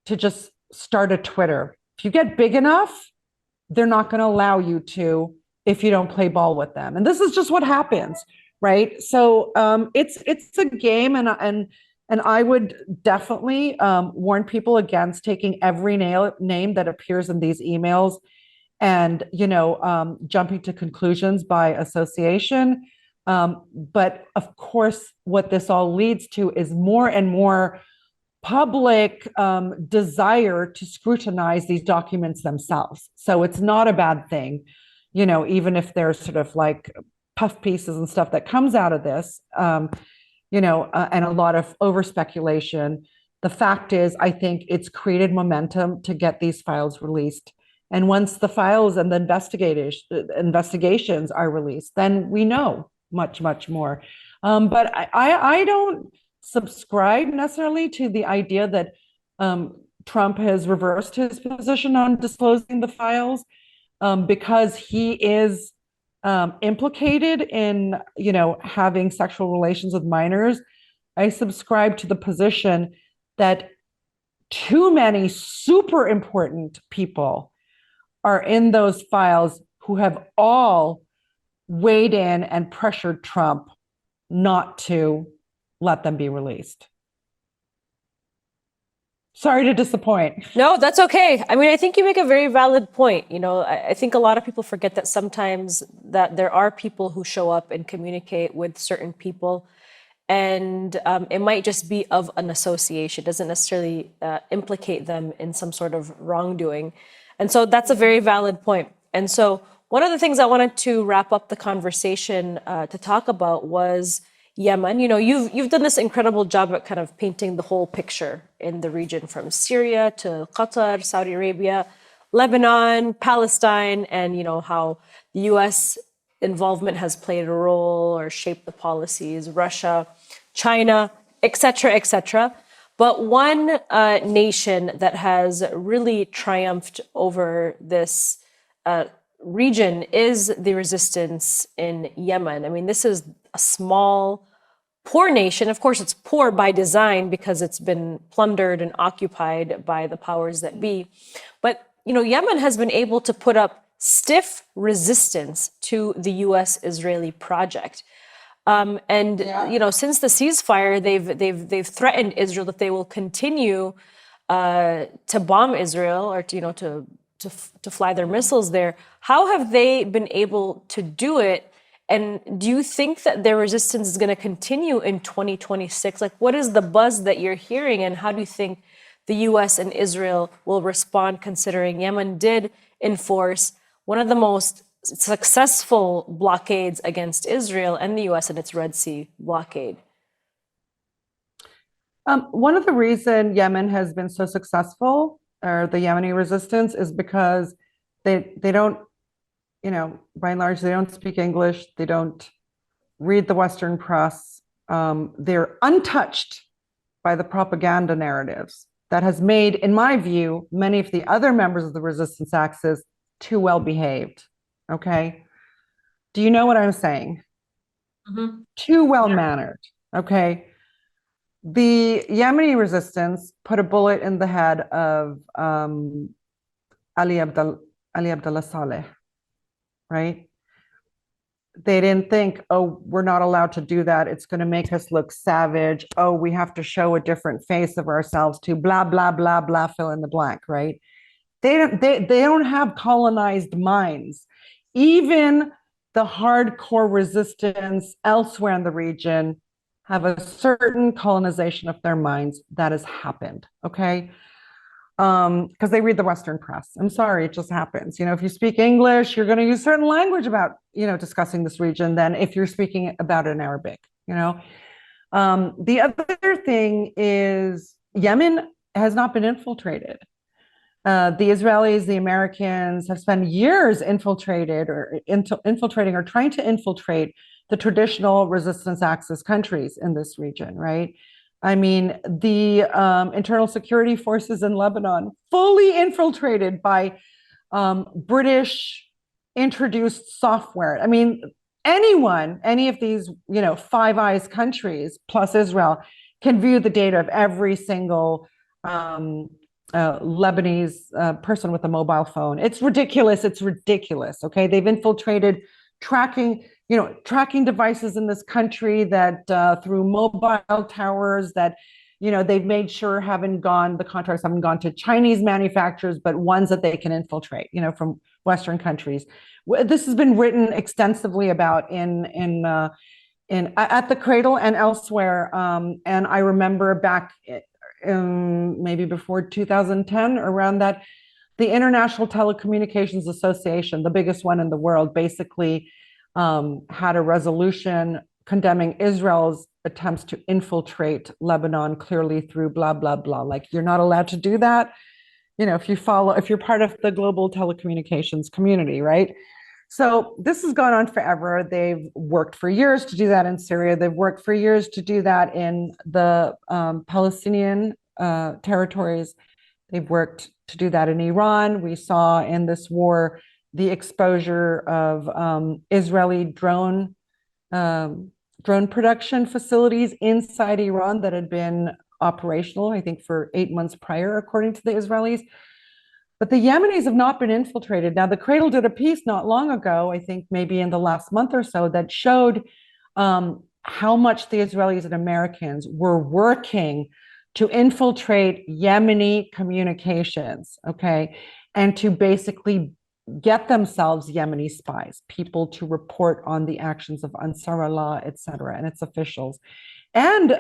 to just start a Twitter. If you get big enough, they're not going to allow you to if you don't play ball with them. And this is just what happens, right? So it's a game, and I would definitely warn people against taking every name that appears in these emails and jumping to conclusions by association. But of course, what this all leads to is more and more public desire to scrutinize these documents themselves. So it's not a bad thing, even if there's sort of like puff pieces and stuff that comes out of this, and a lot of over speculation. The fact is, I think it's created momentum to get these files released. And once the files and the investigations are released, then we know much, much more. But I don't subscribe necessarily to the idea that Trump has reversed his position on disclosing the files, because he is implicated in, having sexual relations with minors. I subscribe to the position that too many super important people are in those files who have all weighed in and pressured Trump not to let them be released. Sorry to disappoint. No, that's okay. I mean, I think you make a very valid point. I think a lot of people forget that sometimes that there are people who show up and communicate with certain people, and it might just be of an association. It doesn't necessarily implicate them in some sort of wrongdoing. And so that's a very valid point. And so one of the things I wanted to wrap up the conversation to talk about was Yemen. You've done this incredible job at kind of painting the whole picture in the region, from Syria to Qatar, Saudi Arabia, Lebanon, Palestine, and how the U.S. involvement has played a role or shaped the policies, Russia, China, et cetera, et cetera. But one nation that has really triumphed over this region is the resistance in Yemen. I mean, this is a small, poor nation. Of course, it's poor by design because it's been plundered and occupied by the powers that be. But, Yemen has been able to put up stiff resistance to the U.S. Israeli project. Since the ceasefire, they've threatened Israel that they will continue to bomb Israel, or to fly their missiles there. How have they been able to do it? And do you think that their resistance is going to continue in 2026? Like, what is the buzz that you're hearing, and how do you think the U.S. and Israel will respond, considering Yemen did enforce one of the most successful blockades against Israel and the U.S. in its Red Sea blockade? One of the reasons Yemen has been so successful, or the Yemeni resistance, is because they don't, by and large, they don't speak English. They don't read the Western press. They're untouched by the propaganda narratives that has made, in my view, many of the other members of the resistance axis too well behaved. Okay. Do you know what I'm saying? Mm-hmm. Too well mannered. Okay. The Yemeni resistance put a bullet in the head of Ali Abdullah Saleh, right? They didn't think, oh, we're not allowed to do that. It's going to make us look savage. Oh, we have to show a different face of ourselves to blah, blah, blah, blah, fill in the blank, right? They don't have colonized minds. Even the hardcore resistance elsewhere in the region have a certain colonization of their minds that has happened, okay? Because they read the Western press. I'm sorry, it just happens. If you speak English, you're going to use certain language about, discussing this region than if you're speaking about it in Arabic, The other thing is Yemen has not been infiltrated. The Israelis, the Americans have spent years infiltrating or trying to infiltrate the traditional resistance axis countries in this region, right? I mean, the internal security forces in Lebanon, fully infiltrated by British introduced software. I mean, any of these, Five Eyes countries plus Israel can view the data of every single Lebanese person with a mobile phone. It's ridiculous. It's ridiculous. Okay, they've infiltrated tracking devices in this country that through mobile towers that they've made sure the contracts haven't gone to Chinese manufacturers, but ones that they can infiltrate, from Western countries. This has been written extensively about in at the Cradle and elsewhere. And I remember back maybe before 2010, around that, the International Telecommunications Association, the biggest one in the world, basically had a resolution condemning Israel's attempts to infiltrate Lebanon, clearly through blah, blah, blah. Like, you're not allowed to do that. If you're part of the global telecommunications community, right? So this has gone on forever. They've worked for years to do that in Syria. They've worked for years to do that in the Palestinian territories. They've worked to do that in Iran. We saw in this war the exposure of Israeli drone production facilities inside Iran that had been operational, I think, for 8 months prior, according to the Israelis. But the Yemenis have not been infiltrated. Now, the Cradle did a piece not long ago, I think maybe in the last month or so, that showed how much the Israelis and Americans were working to infiltrate Yemeni communications, okay, and to basically get themselves Yemeni spies, people to report on the actions of Ansarallah, et cetera, and its officials. And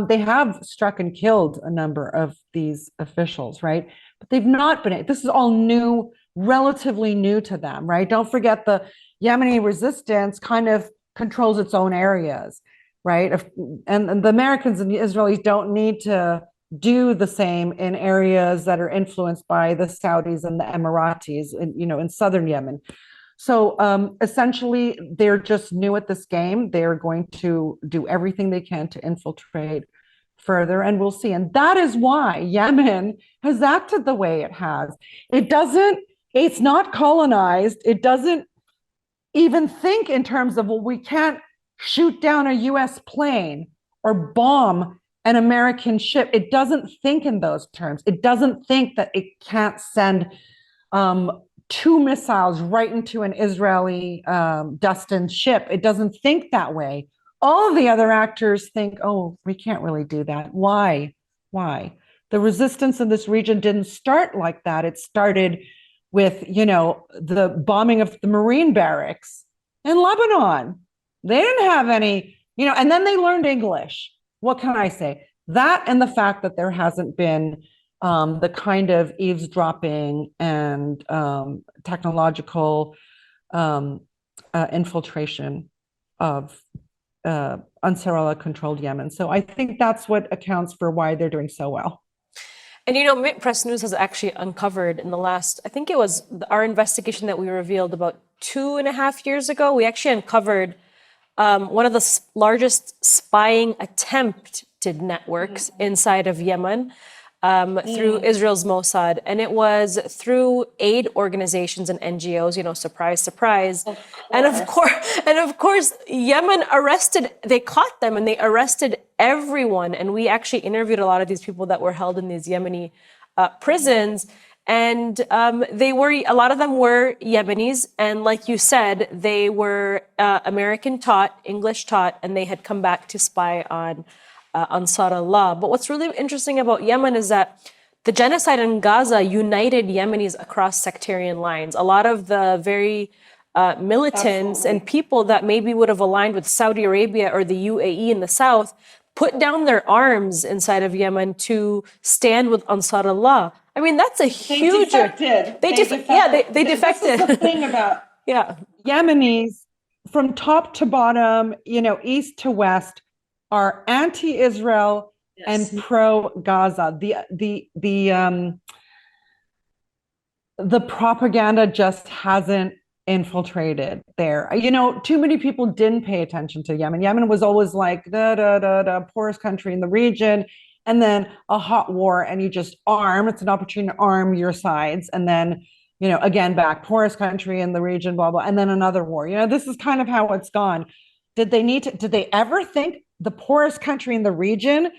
they have struck and killed a number of these officials, right? But they've not been, this is all new, relatively new to them, right? Don't forget the Yemeni resistance kind of controls its own areas, right? And the Americans and the Israelis don't need to do the same in areas that are influenced by the Saudis and the Emiratis in southern Yemen. So essentially, they're just new at this game. They're going to do everything they can to infiltrate further, and we'll see. And that is why Yemen has acted the way it has. It's not colonized. It doesn't even think in terms of, well, we can't shoot down a US plane or bomb an American ship. It doesn't think in those terms. It doesn't think that it can't send 2 missiles right into an Israeli destined ship. It doesn't think that way. All of the other actors think, oh, we can't really do that. Why? The resistance in this region didn't start like that. It started with, the bombing of the Marine barracks in Lebanon. They didn't have any, and then they learned English. What can I say? That and the fact that there hasn't been the kind of eavesdropping and technological infiltration of Ansarallah-controlled Yemen. So I think that's what accounts for why they're doing so well. And Mint Press News has actually uncovered in the last, I think it was our investigation that we revealed about 2.5 years ago, we actually uncovered one of the largest spying attempted networks inside of Yemen through Israel's Mossad. And it was through aid organizations and NGOs, surprise, surprise. And of course, Yemen they caught them and they arrested everyone. And we actually interviewed a lot of these people that were held in these Yemeni prisons. And a lot of them were Yemenis. And like you said, they were American taught, English taught, and they had come back to spy on Ansarallah. But what's really interesting about Yemen is that the genocide in Gaza united Yemenis across sectarian lines. A lot of the very militants and people that maybe would have aligned with Saudi Arabia or the UAE in the south put down their arms inside of Yemen to stand with Ansarallah. I mean, that's a huge... They defected. Yeah, they defected. This is the thing about Yemenis, from top to bottom, east to west, are anti-Israel and pro-Gaza. The propaganda just hasn't infiltrated there. Too many people didn't pay attention to Yemen. Yemen was always like the poorest country in the region, and then a hot war, and you just arm. It's an opportunity to arm your sides, and then again back, poorest country in the region, blah blah, and then another war. This is kind of how it's gone. Did they ever think the poorest country in the region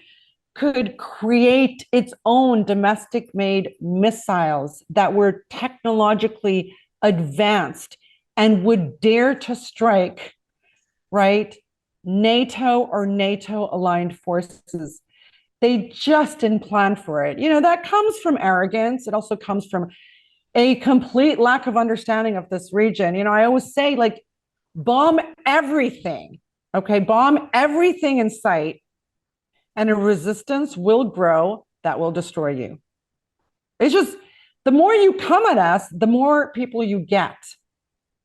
could create its own domestic made missiles that were technologically advanced and would dare to strike, right, NATO or NATO aligned forces. They just didn't plan for it. That comes from arrogance. It also comes from a complete lack of understanding of this region. I always say, like, bomb everything, okay? Bomb everything in sight, and a resistance will grow that will destroy you. It's just, the more you come at us, the more people you get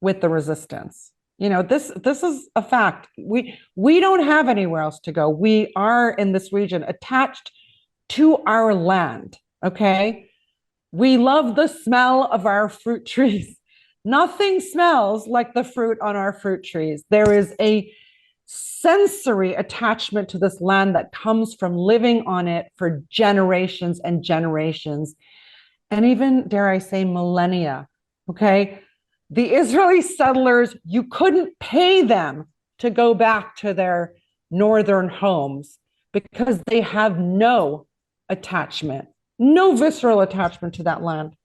with the resistance. This is a fact. We don't have anywhere else to go. We are in this region attached to our land, okay? We love the smell of our fruit trees. Nothing smells like the fruit on our fruit trees. There is a sensory attachment to this land that comes from living on it for generations and generations, and even, dare I say, millennia, okay? The Israeli settlers, you couldn't pay them to go back to their northern homes because they have no attachment, no visceral attachment to that land.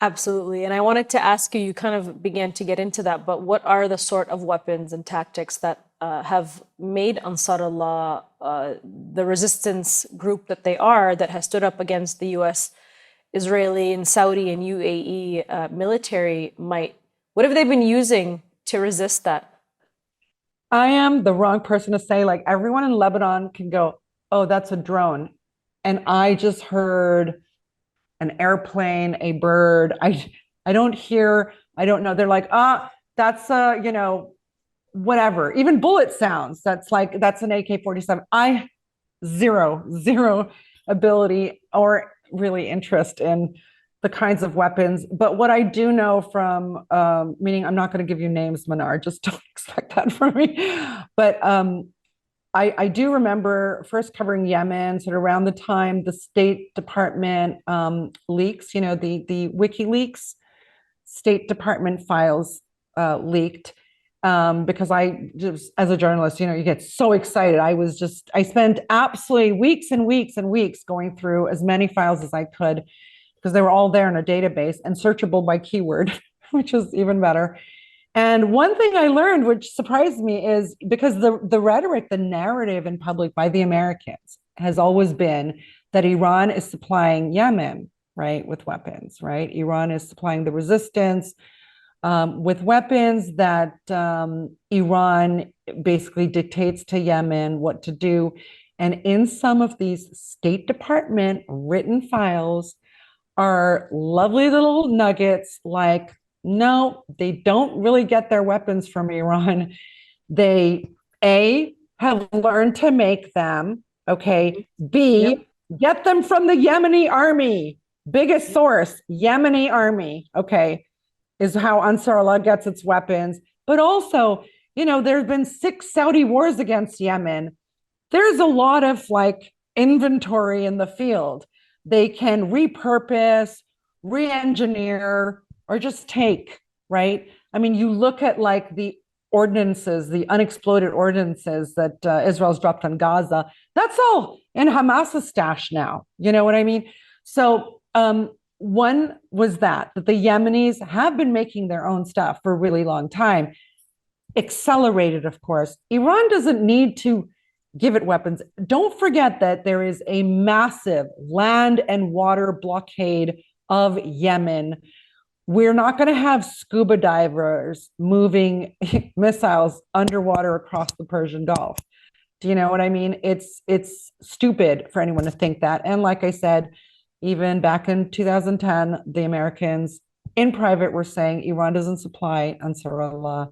Absolutely. And I wanted to ask you, you kind of began to get into that, but what are the sort of weapons and tactics that have made Ansarallah the resistance group that they are, that has stood up against the U.S. Israeli and Saudi and UAE military might? What have they been using to resist that? I am the wrong person to say, like, everyone in Lebanon can go, oh, that's a drone. And I just heard an airplane, a bird. I don't hear, I don't know. They're like, that's whatever. Even bullet sounds. That's an AK-47. I zero ability or really interest in the kinds of weapons. But what I do know from, meaning I'm not going to give you names, Manar, just don't expect that from me. But I do remember first covering Yemen, sort of around the time the State Department leaks, the WikiLeaks State Department files leaked. Because I just, as a journalist, you get so excited. I spent absolutely weeks and weeks and weeks going through as many files as I could, because they were all there in a database and searchable by keyword, which is even better. And one thing I learned, which surprised me, is because the rhetoric, the narrative in public by the Americans has always been that Iran is supplying Yemen, right, with weapons, right? Iran is supplying the resistance with weapons, that Iran basically dictates to Yemen what to do. And in some of these State Department written files are lovely little nuggets like, no, they don't really get their weapons from Iran. They, A, have learned to make them, okay? B, get them from the Yemeni army. Biggest source, Yemeni army, okay, is how Ansarallah gets its weapons. But also, there have been 6 Saudi wars against Yemen. There's a lot of inventory in the field. They can repurpose, re-engineer, or just take, right? I mean, you look at the ordinances, the unexploded ordinances that Israel's dropped on Gaza, that's all in Hamas's stash now. You know what I mean? So one was that the Yemenis have been making their own stuff for a really long time, accelerated, of course. Iran doesn't need to give it weapons. Don't forget that there is a massive land and water blockade of Yemen. We're not going to have scuba divers moving missiles underwater across the Persian Gulf. Do you know what I mean? It's stupid for anyone to think that. And like I said, even back in 2010, the Americans in private were saying Iran doesn't supply Ansarallah.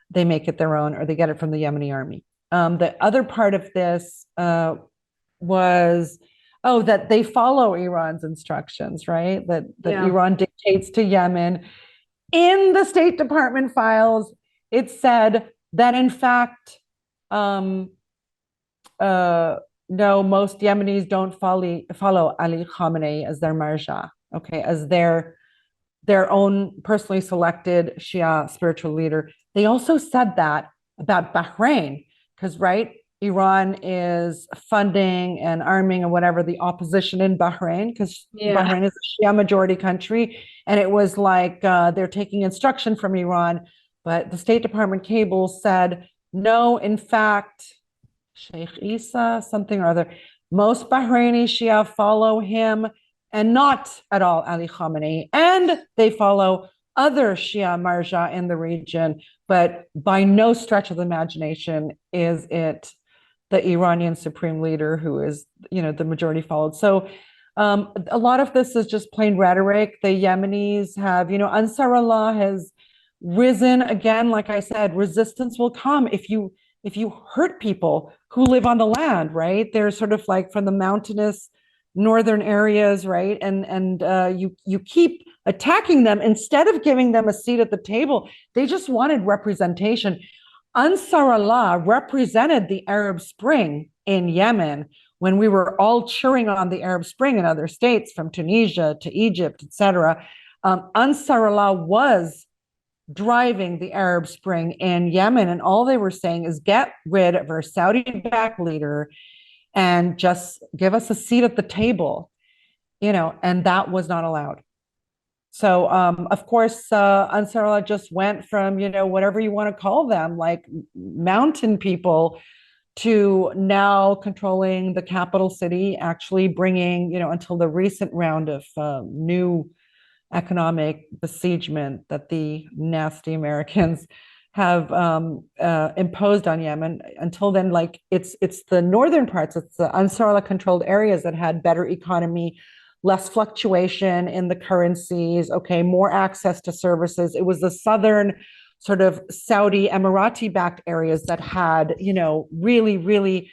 They make it their own, or they get it from the Yemeni army. The other part of this was, that they follow Iran's instructions, right? That Iran dictates to Yemen. In the State Department files, it said that, in fact, no, most Yemenis don't follow Ali Khamenei as their marja, okay, as their own personally selected Shia spiritual leader. They also said that about Bahrain, because, right, Iran is funding and arming and whatever the opposition in Bahrain, because Bahrain is a Shia majority country. And it was like they're taking instruction from Iran. But the State Department cable said, no, in fact, Sheikh Isa, something or other, most Bahraini Shia follow him and not at all Ali Khamenei. And they follow other Shia Marja in the region, but by no stretch of the imagination is it the Iranian supreme leader who is, the majority followed. So a lot of this is just plain rhetoric. The Yemenis have, Ansarallah has risen again. Like I said, resistance will come if you hurt people who live on the land, right? They're sort of like from the mountainous northern areas, right? And you keep attacking them instead of giving them a seat at the table. They just wanted representation. Ansarallah represented the Arab Spring in Yemen when we were all cheering on the Arab Spring in other states, from Tunisia to Egypt, etc. Ansarallah was driving the Arab Spring in Yemen, and all they were saying is get rid of our Saudi-backed leader and just give us a seat at the table, and that was not allowed. So, of course, Ansarallah just went from, whatever you want to call them, like mountain people, to now controlling the capital city, actually bringing, until the recent round of new economic besiegement that the nasty Americans have imposed on Yemen. Until then, like it's the northern parts, it's the Ansarallah controlled areas that had better economy, less fluctuation in the currencies, more access to services. It was the southern sort of Saudi Emirati backed areas that had, really, really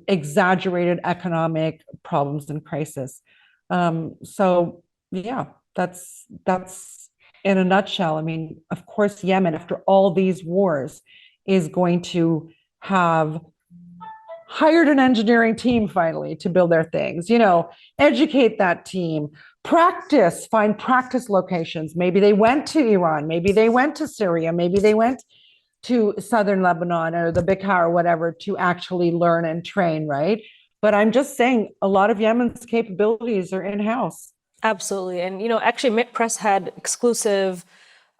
exaggerated economic problems and crisis. So yeah, that's in a nutshell. I mean, of course, Yemen, after all these wars, is going to have hired an engineering team finally to build their things, educate that team, find practice locations. Maybe they went to Iran, maybe they went to Syria, maybe they went to southern Lebanon or the Bekaa or whatever to actually learn and train, right? But I'm just saying a lot of Yemen's capabilities are in-house. Absolutely. And, actually, Mint Press had exclusive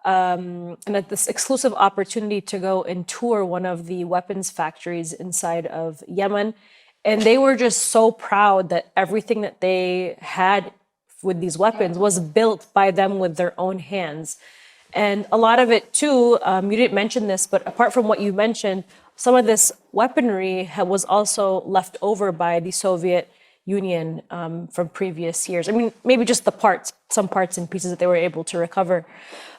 this exclusive opportunity to go and tour one of the weapons factories inside of Yemen. And they were just so proud that everything that they had with these weapons was built by them with their own hands. And a lot of it, too, you didn't mention this, but apart from what you mentioned, some of this weaponry was also left over by the Soviet Union from previous years. I mean, maybe just some parts and pieces that they were able to recover.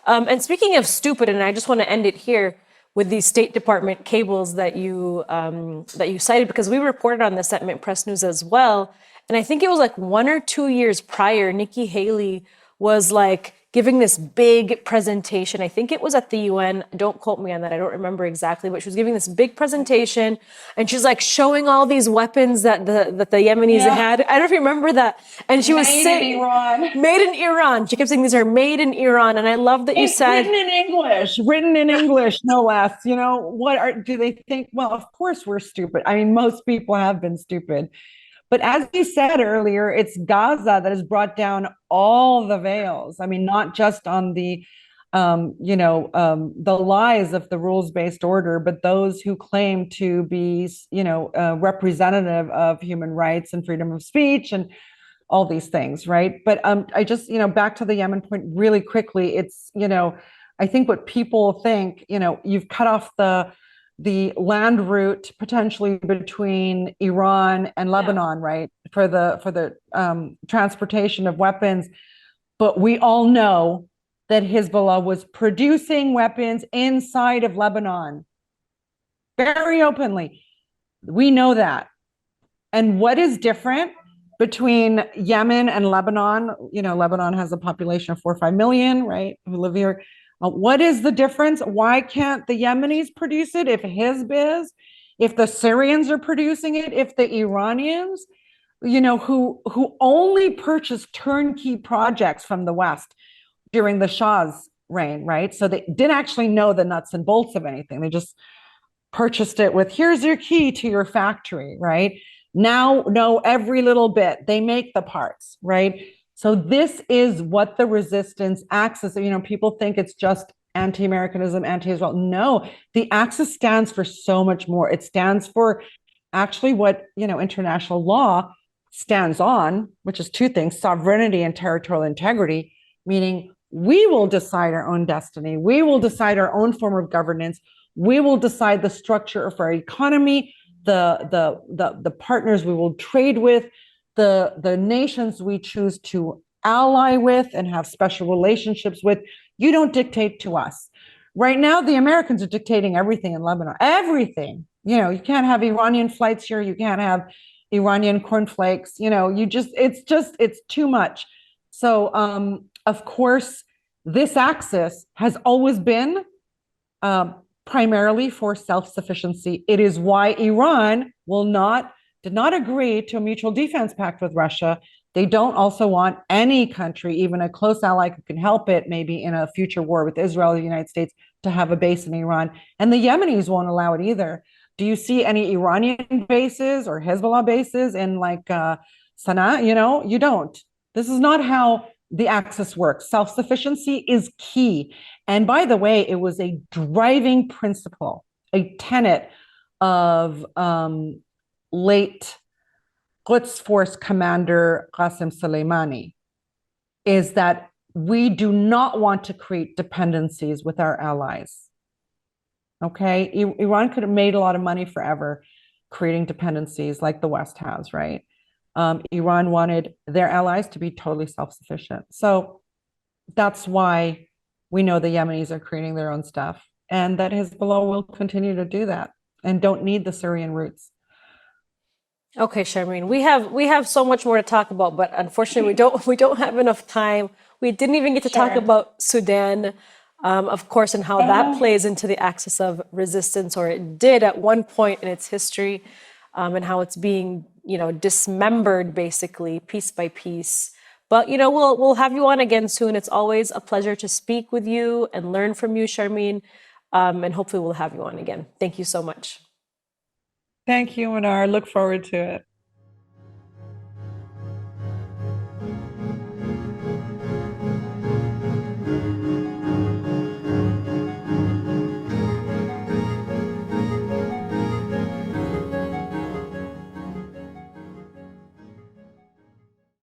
And speaking of stupid, and I just want to end it here with these State Department cables that you cited, because we reported on this at Mint Press News as well. And I think it was like 1 or 2 years prior, Nikki Haley was like giving this big presentation. I think it was at the UN. Don't quote me on that. I don't remember exactly, but she was giving this big presentation and she's like showing all these weapons that the Yemenis had. I don't know if you remember that. And she was saying, made in Iran. She kept saying these are made in Iran. And I love that you said written in English, no less. Do they think? Well, of course we're stupid. I mean, most people have been stupid. But as you said earlier, it's Gaza that has brought down all the veils. I mean, not just on the lies of the rules-based order, but those who claim to be, representative of human rights and freedom of speech and all these things, right? But I just, back to the Yemen point really quickly. It's, I think what people think, you've cut off the land route potentially between Iran and Lebanon, right, for the transportation of weapons. But we all know that Hezbollah was producing weapons inside of Lebanon very openly. We know that. And what is different between Yemen and Lebanon? Lebanon has a population of 4 or 5 million, right, who live here. What is the difference? Why can't the Yemenis produce it if Hezb is? If the Syrians are producing it? If the Iranians, who only purchased turnkey projects from the West during the Shah's reign, right? So they didn't actually know the nuts and bolts of anything. They just purchased it with, here's your key to your factory, right? Now know every little bit. They make the parts, right? So this is what the resistance axis, people think it's just anti-Americanism, anti-Israel. No, the axis stands for so much more. It stands for actually what, international law stands on, which is two things: sovereignty and territorial integrity, meaning we will decide our own destiny. We will decide our own form of governance. We will decide the structure of our economy, the partners we will trade with, the nations we choose to ally with and have special relationships with. You don't dictate to us. Right now, the Americans are dictating everything in Lebanon. Everything. You can't have Iranian flights here. You can't have Iranian cornflakes. It's too much. So, of course, this axis has always been primarily for self-sufficiency. It is why Iran did not agree to a mutual defense pact with Russia. They don't also want any country, even a close ally who can help it, maybe in a future war with Israel or the United States, to have a base in Iran. And the Yemenis won't allow it either. Do you see any Iranian bases or Hezbollah bases in Sana'a? You don't. This is not how the axis works. Self-sufficiency is key. And by the way, it was a driving principle, a tenet of late Quds Force Commander Qasem Soleimani, is that we do not want to create dependencies with our allies. Okay, Iran could have made a lot of money forever creating dependencies like the West has, right? Iran wanted their allies to be totally self-sufficient. So that's why we know the Yemenis are creating their own stuff, and that Hezbollah will continue to do that and don't need the Syrian roots. Okay, Sharmine, we have so much more to talk about, but unfortunately we don't have enough time. We didn't even get to talk about Sudan, of course, and how that plays into the axis of resistance, or it did at one point in its history, and how it's being, dismembered basically piece by piece. But we'll have you on again soon. It's always a pleasure to speak with you and learn from you, Sharmine, and hopefully we'll have you on again. Thank you so much. Thank you, Manar. Look forward to it.